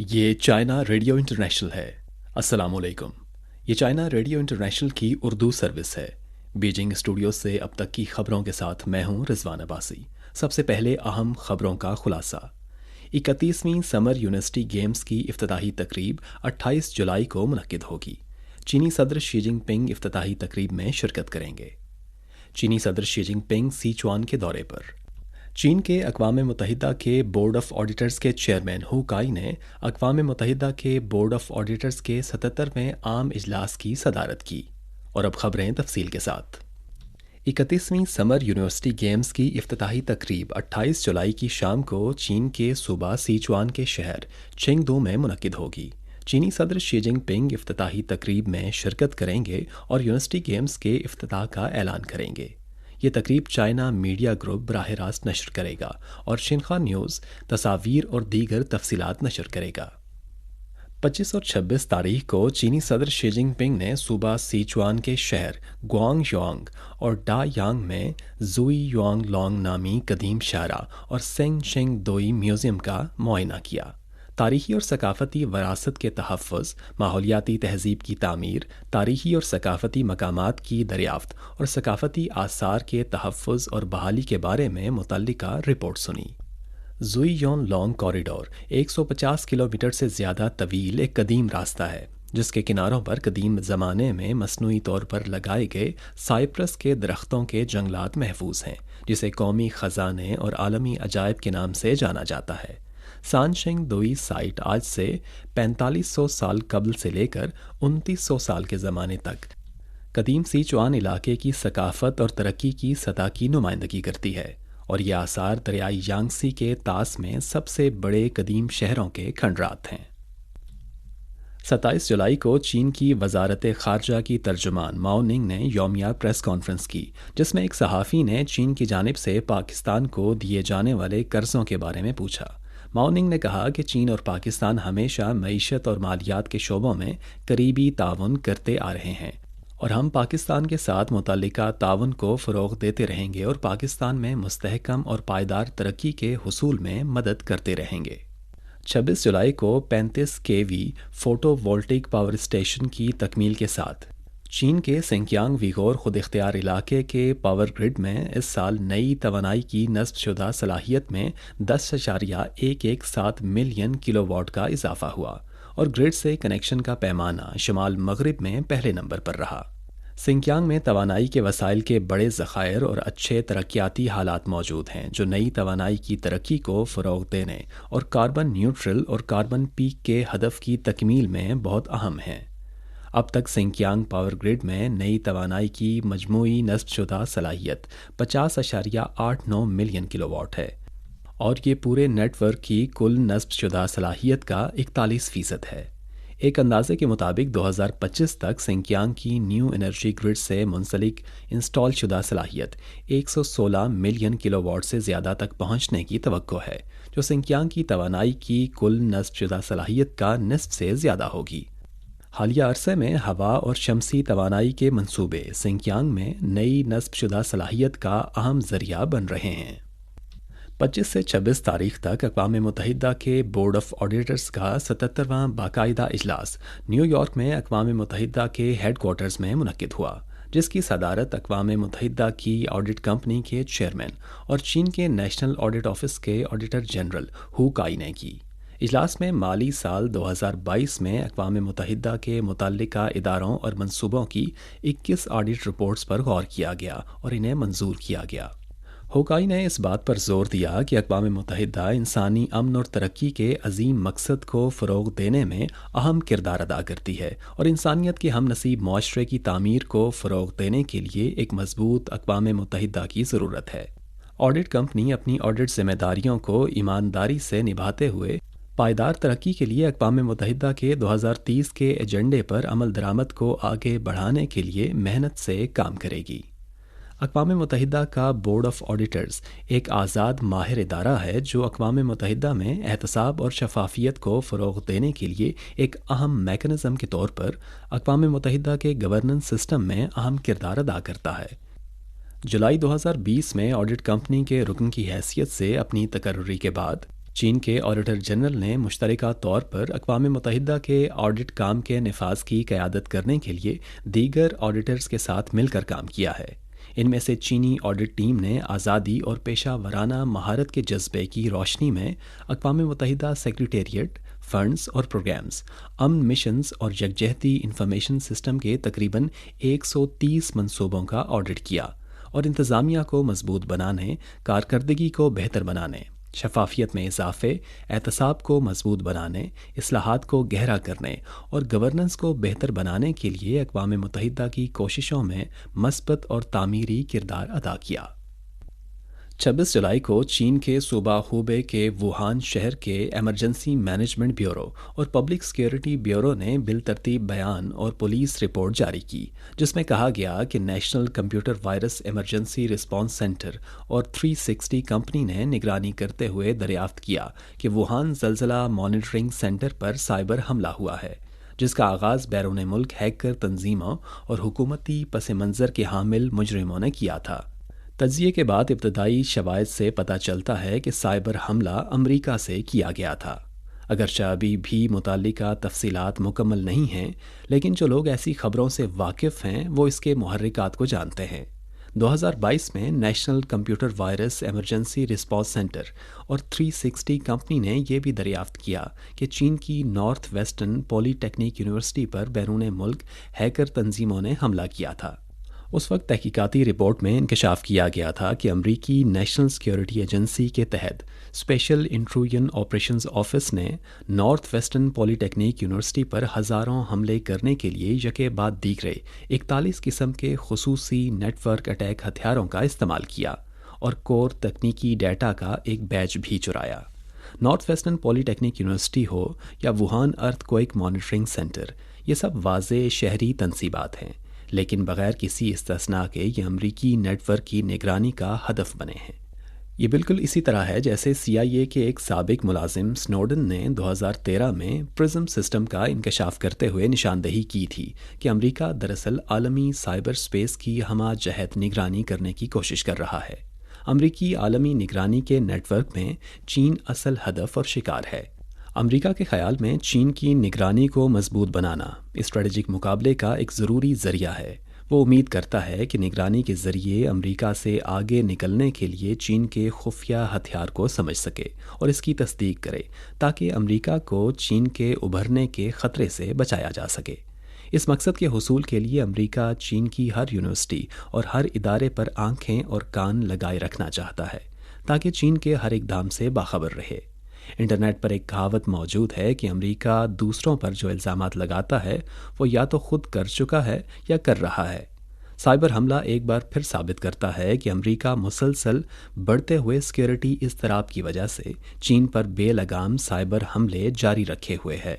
ये China radio international है। अस्सलाम वालेकुम। ये चाइना रेडियो इंटरनेशनल की उर्दू सर्विस है। बीजिंग स्टूडियो से अब तक की खबरों के साथ मैं हूं रिजवान अब्बासी। सबसे पहले अहम खबरों का खुलासा। 31वीं समर यूनिवर्सिटी गेम्स की इफ्तिताही तकरीब 28 जुलाई को मुनक्किद होगी। चीनी सदर शी जिनपिंग इफ्तिताही तकरीब में शिरकत करेंगे। चीनी सदर शी जिनपिंग सिचुआन के दौरे पर। चीन के अक़वाम मुत्तहिदा के बोर्ड ऑफ ऑडिटर्स के चेयरमैन हु काई ने अक़वाम मुत्तहिदा के बोर्ड ऑफ ऑडिटर्स के 77वें आम इजलास की सदारत की। और अब खबरें तफसील के साथ। 31वीं समर यूनिवर्सिटी गेम्स की इफ्तिताही तकरीब 28 जुलाई की शाम को चीन के सूबा सिचुआन के शहर चेंगदू में मुनक्किद होगी। चीनी सदर शी जिनपिंग इफ्तिताही तकरीब में शिरकत करेंगे और यूनिवर्सिटी गेम्स के इफ्तिताह का ऐलान करेंगे। ये तकरीब चाइना मीडिया ग्रुप बराह रास्त नशर करेगा और शिन्हुआ न्यूज़ तस्वीर और दीगर तफसीलात नशर करेगा। 25 और 26 तारीख को चीनी सदर शी जिनपिंग ने सूबा सिचुआन के शहर ग्वांगयोंग और डा यांग में जुई युआंग लोंग नामी कदीम शायरा और सेंग शेंग दोई म्यूज़ियम का मुआयना किया। तारीखी और सकाफ़ती वरासत के तहफ़्फ़ुज़, माहौलियाती तहज़ीब की तामीर, तारीखी और सकाफ़ती मकामात की दरियाफ्त और सकाफ़ती आसार के तहफ़्फ़ुज़ और बहाली के बारे में मुतल्लिका रिपोर्ट सुनी। जुईयोन लोंग कॉरिडोर 150 किलोमीटर से ज़्यादा तवील एक कदीम रास्ता है जिसके किनारों पर कदीम ज़माने में मसनूई तौर पर लगाए गए साइप्रस के दरख्तों के जंगलात महफूज हैं, जिसे कौमी ख़जाने और आलमी अजायब के नाम से जाना जाता है। सांशेंग दोई साइट आज से 4500 साल कबल से लेकर 2900 साल के ज़माने तक कदीम सिचुआन इलाके की सकाफ़त और तरक्की की सतह की नुमाइंदगी करती है और ये आसार दरियाई यांगसी के तास में सबसे बड़े कदीम शहरों के खंडरात हैं। 27 जुलाई को चीन की वजारत ख़ारजा की तर्जुमान माओ निंग ने यौमिया प्रेस कॉन्फ्रेंस की, जिसमें एक सहाफ़ी ने चीन की जानिब से पाकिस्तान को दिए जाने वाले कर्ज़ों के बारे में पूछा। माओ निंग ने कहा कि चीन और पाकिस्तान हमेशा मईशत और मालियात के शोबों में करीबी ताउन करते आ रहे हैं और हम पाकिस्तान के साथ मुतल्लिका ताउन को फ़रोग़ देते रहेंगे और पाकिस्तान में मुस्तहकम और पायदार तरक्की के हुसूल में मदद करते रहेंगे। 26 जुलाई को 35 केवी फ़ोटोवोल्टिक पावर स्टेशन की तकमील के साथ चीन के सिंकियांग विगोर खुद इख्तियार इलाके के पावर ग्रिड में इस साल नई तवानाई की नस्बशुदा सलाहियत में 10.117 मिलियन किलोवाट का इजाफा हुआ और ग्रिड से कनेक्शन का पैमाना शुमाल मगरिब में पहले नंबर पर रहा। सिंकियांग में तवानाई के वसाइल के बड़े ज़खायर और अच्छे तरक्याती हालात मौजूद हैं जो नई तवानाई की तरक्की को फ़रोग़ देने और कार्बन न्यूट्रल और कार्बन पीक के हदफ की तकमील में बहुत अहम हैं। अब तक सिंकियांग पावर ग्रिड में नई तवानाई की मजमूई नस्बशुदा सलाहियत 50.89 मिलियन किलोवाट है और ये पूरे नेटवर्क की कुल नस्बशुदा सलाहियत का 41% है। एक अंदाजे के मुताबिक 2025 तक सिंकियांग की न्यू एनर्जी ग्रिड से मुंसलिक इंस्टॉल शुदा सलाहियत 116 मिलियन किलोवाट से ज़्यादा तक पहुँचने की तवक्को है, जो सिंकियांग की तवानाई की कुल नस्बशुदा सलाहियत का निस्फ से ज़्यादा होगी। हालिया अरसे में हवा और शमसी तवानाई के मंसूबे सिंकियांग में नई नस्बशुदा सलाहियत का अहम ज़रिया बन रहे हैं। 25 से 26 तारीख तक अक़वाम मुत्तहिदा के बोर्ड ऑफ ऑडिटर्स का 77वां बाकायदा इजलास न्यूयॉर्क में अक़वाम मुत्तहिदा के हेड क्वार्टर्स में मुनक्किद हुआ, जिसकी सदारत अक़वाम मुत्तहिदा की ऑडिट कंपनी के चेयरमैन और चीन के नेशनल ऑडिट ऑफिस के ऑडिटर जनरल हु काई ने की। इजलास में माली साल 2022 में अक़वाम मुत्तहिदा के मुतल्लिका इदारों और मंसूबों की 21 ऑडिट रिपोर्ट्स पर गौर किया गया और इन्हें मंजूर किया गया। होकाई ने इस बात पर जोर दिया कि अक़वाम मुत्तहिदा इंसानी अमन और तरक्की के अजीम मकसद को फ़रोग़ देने में अहम किरदार अदा करती है और इंसानियत के हम नसीब मुआशरे की तामीर को फ़रोग़ देने के लिए एक मजबूत अक़वाम मुत्तहिदा की ज़रूरत है। ऑडिट कंपनी अपनी ऑडिट जिम्मेदारियों को ईमानदारी से निभाते हुए पायदार तरक्की के लिए अक़वाम मुत्तहिदा के 2030 के एजेंडे पर अमल दरामद को आगे बढ़ाने के लिए मेहनत से काम करेगी। अक़वाम मुत्तहिदा का बोर्ड ऑफ ऑडिटर्स एक आज़ाद माहिर इदारा है जो अक़वाम मुत्तहिदा में एहतसाब और शफाफियत को फ़रोग़ देने के लिए एक अहम मैकेनिज़्म के तौर पर अक़वाम मुत्तहिदा के गवर्नेंस सिस्टम में अहम किरदार अदा करता है। जुलाई 2020 में ऑडिट कंपनी के रुकन की हैसियत से अपनी तकर्रुरी के बाद چین کے آڈیٹر جنرل نے مشترکہ طور پر اقوام متحدہ کے آڈٹ کام کے نفاذ کی قیادت کرنے کے لیے دیگر آڈیٹرز کے ساتھ مل کر کام کیا ہے۔ ان میں سے چینی آڈٹ ٹیم نے آزادی اور پیشہ ورانہ مہارت کے جذبے کی روشنی میں اقوام متحدہ سیکریٹریٹ، فنڈز اور پروگرامز، امن مشنز اور یکجہتی انفارمیشن سسٹم کے تقریباً 130 منصوبوں کا آڈٹ کیا اور انتظامیہ کو مضبوط بنانے، کارکردگی کو بہتر بنانے، شفافیت میں اضافے، احتساب کو مضبوط بنانے، اصلاحات کو گہرا کرنے اور گورننس کو بہتر بنانے کے لیے اقوام متحدہ کی کوششوں میں مثبت اور تعمیری کردار ادا کیا۔ 26 جولائی کو چین کے صوبہ ہوبے کے ووہان شہر کے ایمرجنسی مینجمنٹ بیورو اور پبلک سیکیورٹی بیورو نے بالترتیب بیان اور پولیس رپورٹ جاری کی، جس میں کہا گیا کہ national computer virus emergency response centre اور 360 کمپنی نے نگرانی کرتے ہوئے دریافت کیا کہ ووہان زلزلہ مانیٹرنگ سینٹر پر سائبر حملہ ہوا ہے، جس کا آغاز بیرون ملک ہیکر تنظیموں اور حکومتی پس منظر کے حامل مجرموں نے کیا تھا۔ تجزیے کے بعد ابتدائی شواہد سے پتہ چلتا ہے کہ سائبر حملہ امریکہ سے کیا گیا تھا۔ اگرچہ ابھی بھی متعلقہ تفصیلات مکمل نہیں ہیں، لیکن جو لوگ ایسی خبروں سے واقف ہیں وہ اس کے محرکات کو جانتے ہیں۔ 2022 میں national computer virus emergency response centre اور 360 کمپنی نے یہ بھی دریافت کیا کہ چین کی نارتھ ویسٹرن پولی ٹیکنیک یونیورسٹی پر بیرون ملک ہیکر تنظیموں نے حملہ کیا تھا۔ اس وقت تحقیقاتی رپورٹ میں انکشاف کیا گیا تھا کہ امریکی نیشنل سیکیورٹی ایجنسی کے تحت اسپیشل انٹروژن آپریشنز آفس نے نارتھ ویسٹرن پولی ٹیکنیک یونیورسٹی پر ہزاروں حملے کرنے کے لیے یکے بعد دیگرے 41 قسم کے خصوصی نیٹ ورک اٹیک ہتھیاروں کا استعمال کیا اور کور تکنیکی ڈیٹا کا ایک بیچ بھی چرایا۔ نارتھ ویسٹرن پولی ٹیکنیک یونیورسٹی ہو یا ووہان ارتھ کوئک مانیٹرنگ سینٹر، یہ سب واضح شہری تنصیبات ہیں، لیکن بغیر کسی استثناء کے یہ امریکی نیٹ ورک کی نگرانی کا ہدف بنے ہیں۔ یہ بالکل اسی طرح ہے جیسے CIA کے ایک سابق ملازم سنوڈن نے 2013 میں پرزم سسٹم کا انکشاف کرتے ہوئے نشاندہی کی تھی کہ امریکہ دراصل عالمی سائبر سپیس کی ہمہ جہت نگرانی کرنے کی کوشش کر رہا ہے۔ امریکی عالمی نگرانی کے نیٹ ورک میں چین اصل ہدف اور شکار ہے۔ امریکہ کے خیال میں چین کی نگرانی کو مضبوط بنانا اسٹریٹجک مقابلے کا ایک ضروری ذریعہ ہے۔ وہ امید کرتا ہے کہ نگرانی کے ذریعے امریکہ سے آگے نکلنے کے لیے چین کے خفیہ ہتھیار کو سمجھ سکے اور اس کی تصدیق کرے تاکہ امریکہ کو چین کے ابھرنے کے خطرے سے بچایا جا سکے۔ اس مقصد کے حصول کے لیے امریکہ چین کی ہر یونیورسٹی اور ہر ادارے پر آنکھیں اور کان لگائے رکھنا چاہتا ہے تاکہ چین کے ہر اقدام سے باخبر رہے۔ انٹرنیٹ پر ایک کہاوت موجود ہے کہ امریکہ دوسروں پر جو الزامات لگاتا ہے وہ یا تو خود کر چکا ہے یا کر رہا ہے۔ سائبر حملہ ایک بار پھر ثابت کرتا ہے کہ امریکہ مسلسل بڑھتے ہوئے سیکیورٹی اضطراب کی وجہ سے چین پر بے لگام سائبر حملے جاری رکھے ہوئے ہے۔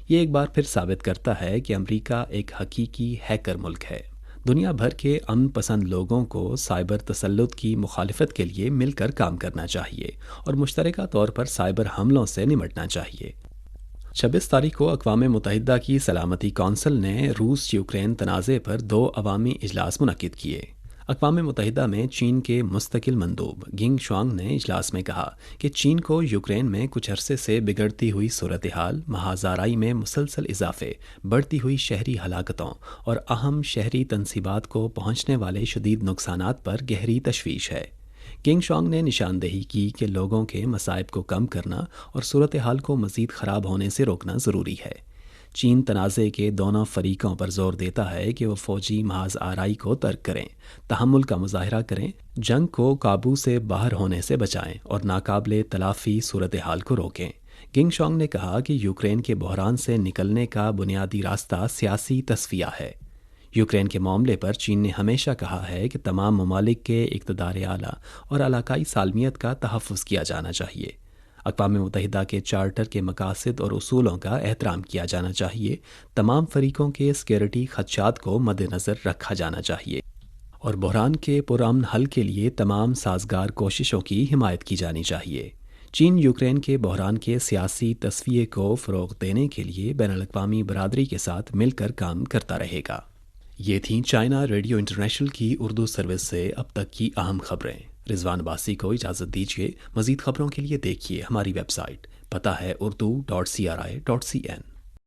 یہ ایک بار پھر ثابت کرتا ہے کہ امریکہ ایک حقیقی ہیکر ملک ہے۔ دنیا بھر کے امن پسند لوگوں کو سائبر تسلط کی مخالفت کے لیے مل کر کام کرنا چاہیے اور مشترکہ طور پر سائبر حملوں سے نمٹنا چاہیے۔ 26 تاریخ کو اقوام متحدہ کی سلامتی کونسل نے روس یوکرین تنازع پر 2 عوامی اجلاس منعقد کیے۔ اقوام متحدہ میں چین کے مستقل مندوب گنگ شوانگ نے اجلاس میں کہا کہ چین کو یوکرین میں کچھ عرصے سے بگڑتی ہوئی صورتحال، محاذ آرائی میں مسلسل اضافے، بڑھتی ہوئی شہری ہلاکتوں اور اہم شہری تنصیبات کو پہنچنے والے شدید نقصانات پر گہری تشویش ہے۔ گنگ شوانگ نے نشاندہی کی کہ لوگوں کے مصائب کو کم کرنا اور صورتحال کو مزید خراب ہونے سے روکنا ضروری ہے۔ چین تنازع کے دونوں فریقوں پر زور دیتا ہے کہ وہ فوجی محاذ آرائی کو ترک کریں، تحمل کا مظاہرہ کریں، جنگ کو قابو سے باہر ہونے سے بچائیں اور ناقابل تلافی صورتحال کو روکیں۔ گنگ شوانگ نے کہا کہ یوکرین کے بحران سے نکلنے کا بنیادی راستہ سیاسی تصفیہ ہے۔ یوکرین کے معاملے پر چین نے ہمیشہ کہا ہے کہ تمام ممالک کے اقتدار اعلیٰ اور علاقائی سالمیت کا تحفظ کیا جانا چاہیے۔ اقوام متحدہ کے چارٹر کے مقاصد اور اصولوں کا احترام کیا جانا چاہیے، تمام فریقوں کے سیکیورٹی خدشات کو مد نظر رکھا جانا چاہیے اور بحران کے پرامن حل کے لیے تمام سازگار کوششوں کی حمایت کی جانی چاہیے۔ چین یوکرین کے بحران کے سیاسی تصفیے کو فروغ دینے کے لیے بین الاقوامی برادری کے ساتھ مل کر کام کرتا رہے گا۔ یہ تھیں چائنا ریڈیو انٹرنیشنل کی اردو سروس سے اب تک کی اہم خبریں۔ رضوان عباسی کو اجازت دیجیے. مزید خبروں کے لیے دیکھیے ہماری ویب سائٹ. پتہ ہے urdu.cri.cn.